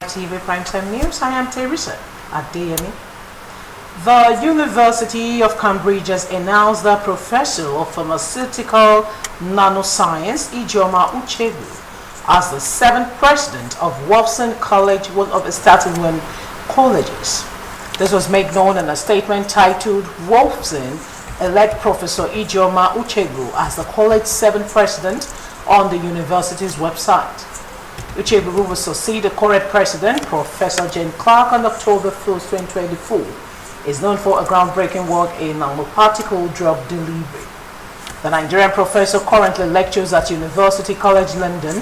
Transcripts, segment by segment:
Mitv Primetime News. I am Teresa at DME. The University of Cambridge has announced the Professor of Pharmaceutical Nanoscience, Ijeoma Uchegbu, as the 7th President of Wolfson College, one of its 31 colleges. This was made known in a statement titled, Wolfson elect Professor Ijeoma Uchegbu as the college's 7th President on the university's website. Uchegbu will succeed the current president, Professor Jane Clark, on October 1st, 2024. Is known for a groundbreaking work in nanoparticle drug delivery. The Nigerian professor currently lectures at University College London.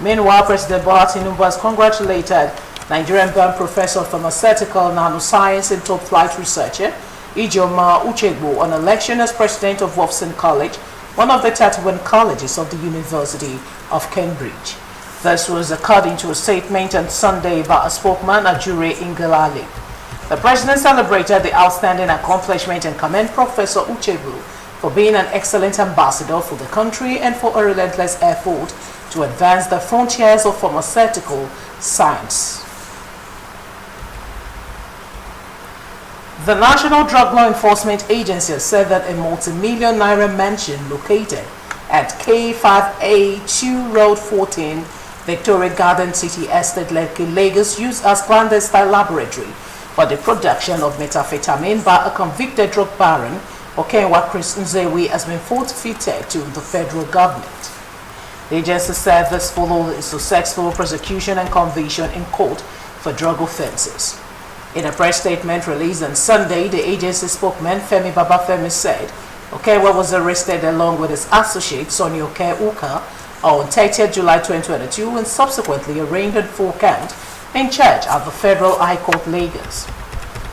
Meanwhile, President Bola Tinubu has congratulated Nigerian-born Professor of Pharmaceutical Nanoscience and top-flight researcher Ijeoma Uchegbu on election as President of Wolfson College, one of the 31 colleges of the University of Cambridge. This was according to a statement on Sunday by a spokesman, Ajure Ingelale. The President celebrated the outstanding accomplishment and commended Professor Uchegbu for being an excellent ambassador for the country and for a relentless effort to advance the frontiers of pharmaceutical science. The National Drug Law Enforcement Agency said that a multi-million naira mansion located at K5A2 Road 14, Victoria Garden City Estate, Lekki, Lagos, used as clandestine laboratory for the production of methamphetamine by a convicted drug baron, Okenwa Chris Nzewi, has been forfeited to the federal government. The agency said this followed a successful prosecution and conviction in court for drug offences. In a press statement released on Sunday, the agency spokesman Femi Babafemi said Okenwa was arrested along with his associate Sonny Okeuka on 30th July 2022 and subsequently arraigned on 4 counts in charge at the Federal High Court, Lagos.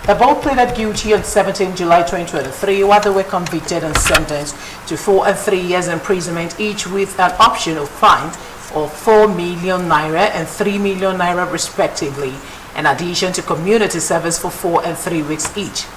They both pleaded guilty on 17 July 2023, while they were convicted and sentenced to 4 and 3 years imprisonment, each with an option of fine of 4 million naira and 3 million naira respectively, in addition to community service for 4 and 3 weeks each.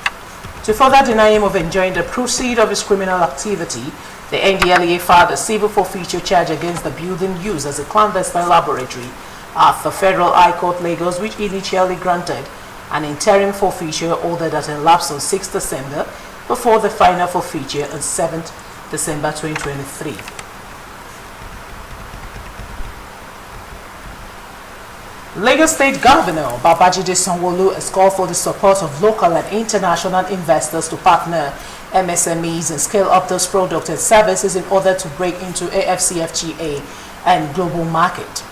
To further deny him of enjoying the proceeds of his criminal activity, the NDLEA filed a civil forfeiture charge against the building used as a clandestine laboratory at the Federal High Court, Lagos, which initially granted an interim forfeiture order that elapsed on 6 December before the final forfeiture on 7 December 2023. Lagos State Governor Babajide Sanwo-Olu has called for the support of local and international investors to partner MSMEs and scale up those products and services in order to break into AfCFTA and global market.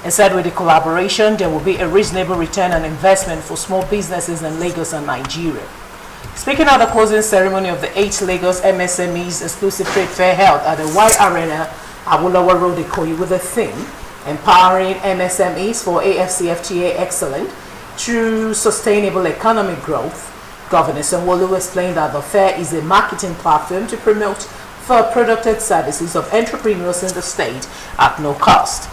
He said with the collaboration, there will be a reasonable return on investment for small businesses in Lagos and Nigeria. Speaking at the closing ceremony of the 8th Lagos MSMEs exclusive trade fair held at the Y Arena, Awolowo Road, Ikoyi, with the theme, Empowering MSMEs for AfCFTA Excellence through Sustainable Economic Growth, Governor Sanwo-Olu explained that the fair is a marketing platform to promote the product and services of entrepreneurs in the state at no cost.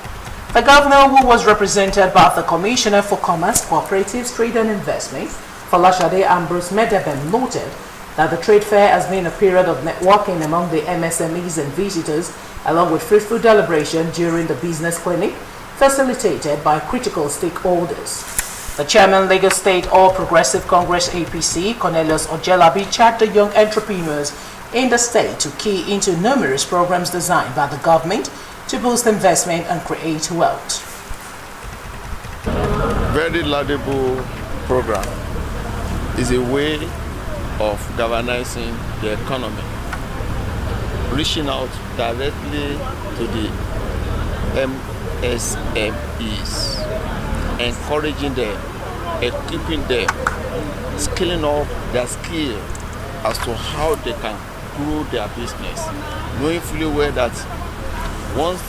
The governor, who was represented by the Commissioner for Commerce, Cooperatives, Trade and Investment, Folashade Ambrose Medeben, noted that the trade fair has been a period of networking among the MSMEs and visitors, along with fruitful deliberation during the business clinic, facilitated by critical stakeholders. The chairman, Lagos State All Progressive Congress APC, Cornelius Ojelabi, charged the young entrepreneurs in the state to key into numerous programs designed by the government to boost investment and create wealth. Very laudable program is a way of galvanizing the economy, reaching out directly to the MSMEs, encouraging them, equipping them, scaling up their skill as to how they can grow their business, knowing fully well that once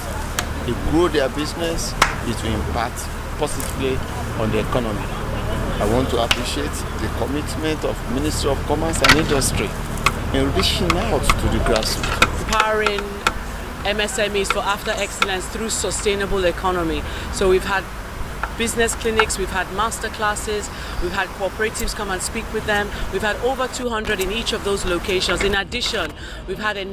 they grow their business, it will impact positively on the economy. I want to appreciate the commitment of Ministry of Commerce and Industry in reaching out to the grassroots. Empowering MSMEs for after excellence through sustainable economy. So we've had business clinics, we've had master classes, we've had cooperatives come and speak with them. We've had over 200 in each of those locations. In addition, we've had a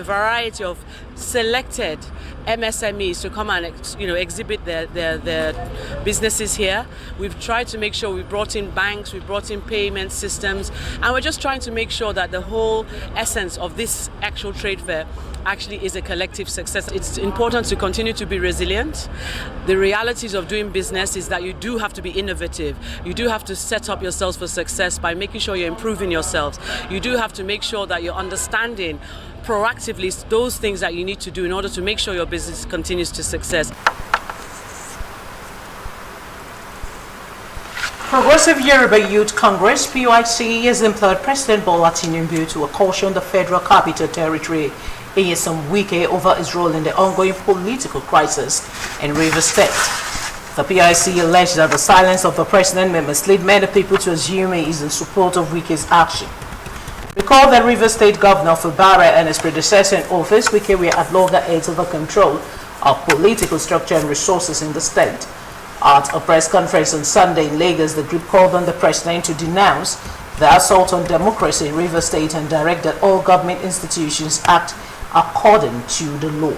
variety of selected MSMEs to come and exhibit their businesses here. We've tried to make sure we brought in banks, we brought in payment systems, and we're just trying to make sure that the whole essence of this actual trade fair actually is a collective success. It's important to continue to be resilient. The realities of doing business is that you do have to be innovative. You do have to set up yourselves for success by making sure you're improving yourselves. You do have to make sure that you're understanding proactively those things that you need to do in order to make sure your business continues to success. Progressive Yoruba Youth Congress (PYC) has implored President Bola Tinubu to caution the Federal Capital Territory Nyesom Wike over his role in the ongoing political crisis in Rivers State. The PIC alleged that the silence of the president may mislead many people to assume he is in support of Wike's action. Recall that Rivers State Governor Fubara and his predecessor in office, Wike, were at loggerheads over control of political structure and resources in the state. At a press conference on Sunday in Lagos, the group called on the president to denounce the assault on democracy in Rivers State and direct that all government institutions act according to the law.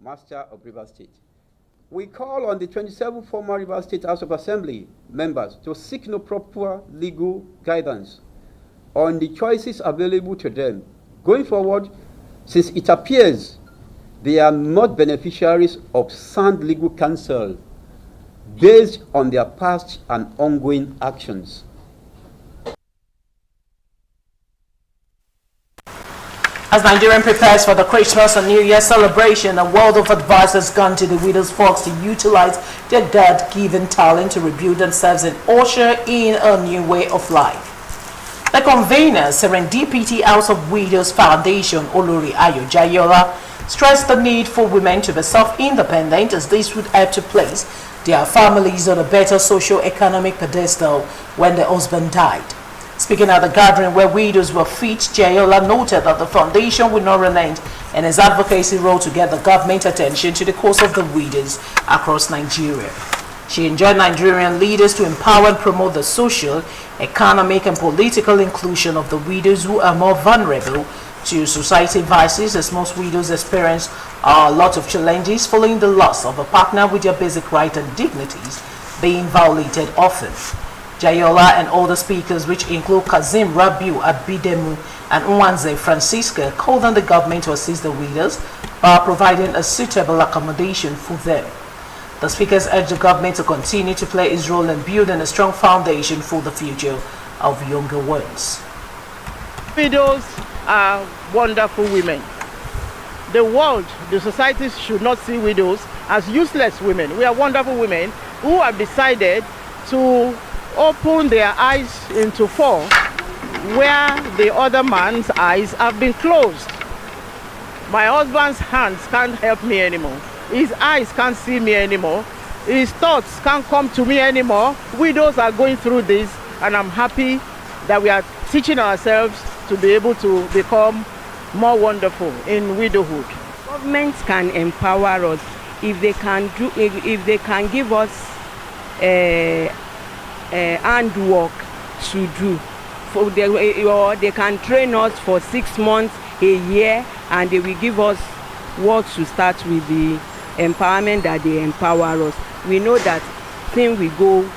Master of Rivers State. We call on the 27 former Rivers State House of Assembly members to seek no proper legal guidance on the choices available to them going forward, since it appears they are not beneficiaries of sound legal counsel based on their past and ongoing actions. As Nigeria prepares for the Christmas and New Year celebration, a world of advice has gone to the widows' folks to utilize their God-given talent to rebuild themselves and usher in a new way of life. The convener, Serendipity House of Widows Foundation, Olori Ayo Jayola, stressed the need for women to be self-independent, as this would help to place their families on a better socio-economic pedestal when the husband died. Speaking at the gathering where widows were feet, Jayola noted that the foundation will not relent in its advocacy role to get the government attention to the cause of the widows across Nigeria. She enjoined Nigerian leaders to empower and promote the social, economic, and political inclusion of the widows who are more vulnerable to society vices, as most widows experience a lot of challenges following the loss of a partner with their basic rights and dignities being violated often. Jayola and other speakers, which include Kazim Rabiu Abidemu and Nwanze Francisca, called on the government to assist the widows by providing a suitable accommodation for them. The speakers urged the government to continue to play its role in building a strong foundation for the future of younger ones. Widows are wonderful women. The world, the society should not see widows as useless women. We are wonderful women who have decided to open their eyes into four where the other man's eyes have been closed. My husband's hands can't help me anymore. His eyes can't see me anymore. His thoughts can't come to me anymore. Widows are going through this, and I'm happy that we are teaching ourselves to be able to become more wonderful in widowhood. Government can empower us if they can give us handwork to do. Or they can train us for 6 months, a year, and they will give us what to start with the empowerment that they empower us. We know that things will go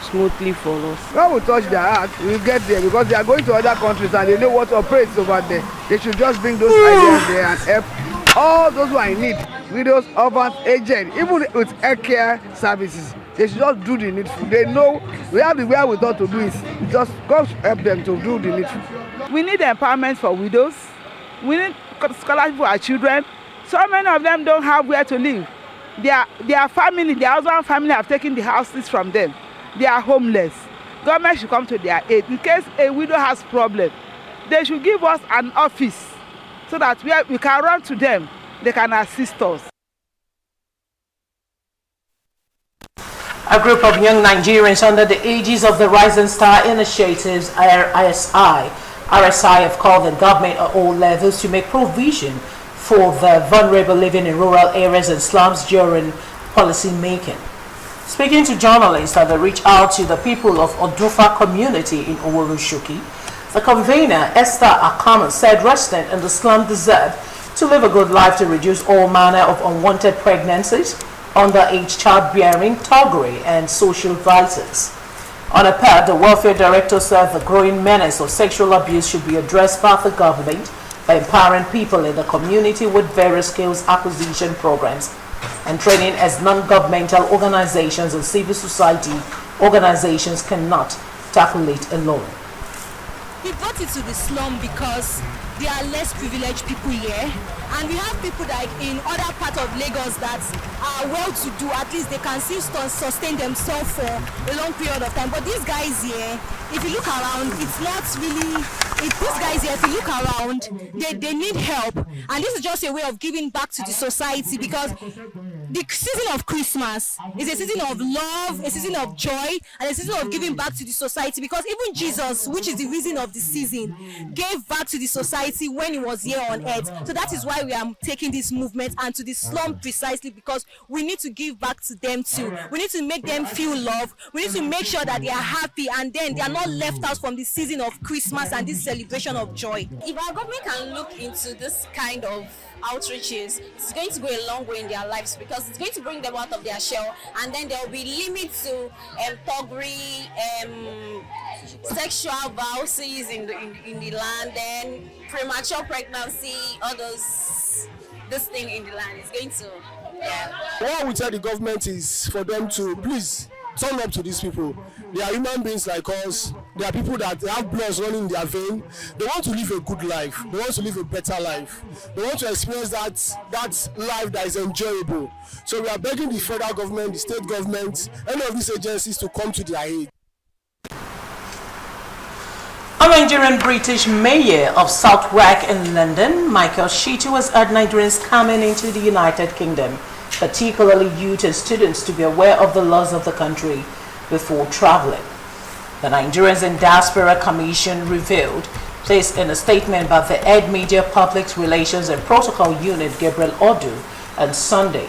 smoothly for us. When we touch their heart, we will get there, because they are going to other countries and they know what operates over there. They should just bring those ideas there and help all those who are in need, widows, orphans, aged, even with health care services. They should just do the needful. They know we have the way we thought to do it. Just God help them to do the needful. We need empowerment for widows. We need scholarship for our children. So many of them don't have where to live. Their family, their husband family have taken the houses from them. They are homeless. Government should come to their aid. In case a widow has problem, they should give us an office so that we can run to them. They can assist us. A group of young Nigerians under the aegis of the Rising Star Initiatives RSI have called the government at all levels to make provision for the vulnerable living in rural areas and slums during policy making. Speaking to journalists at the reach out to the people of Odufa community in Oworoshoki, the convener Esther Akama said residents in the slum deserve to live a good life to reduce all manner of unwanted pregnancies, underage childbearing, thuggery, and social vices. On a part, the welfare director said the growing menace of sexual abuse should be addressed by the government by empowering people in the community with various skills acquisition programs and training, as non-governmental organizations and civil society organizations cannot tackle it alone. We brought it to the slum because there are less privileged people here, and we have people like in other parts of Lagos that are well-to-do. At least they can still sustain themselves for a long period of time. But these guys here, if you look around, it's not really. These guys here, if you look around, they need help, and this is just a way of giving back to the society, because the season of Christmas is a season of love, a season of joy, and a season of giving back to the society, because even Jesus, which is the reason of the season, gave back to the society when he was here on earth. So that is why we are taking this movement and to the slum, precisely because we need to give back to them too. We need to make them feel love. We need to make sure that they are happy, and then they are not left out from the season of Christmas and this celebration of joy. If our government can look into this kind of outreaches, it's going to go a long way in their lives, because it's going to bring them out of their shell, and then there will be limits to thuggery, sexual vices in the land, then premature pregnancy, all this thing in the land is going to, yeah. What we tell the government is for them to please turn up to these people. They are human beings like us. They are people that have blood running in their vein. They want to live a good life. They want to live a better life. They want to experience that life that is enjoyable. So we are begging the federal government, the state government, any of these agencies to come to their aid. A Nigerian British mayor of Southwark in London, Michael Shitu, has urged Nigerians coming into the United Kingdom, particularly youth and students, to be aware of the laws of the country before traveling. The Nigerians in Diaspora Commission revealed this in a statement by the Ed Media Public Relations and Protocol Unit, Gabriel Odu, on Sunday.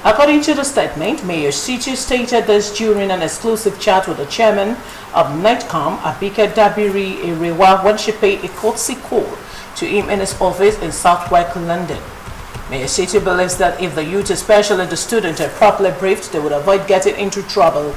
According to the statement, Mayor Shitu stated this during an exclusive chat with the chairman of NETCOM, Abike Dabiri Erewa, when she paid a courtesy call to him in his office in Southwark, London. Mayor Shitu believes that if the youth, especially the students, are properly briefed, they would avoid getting into trouble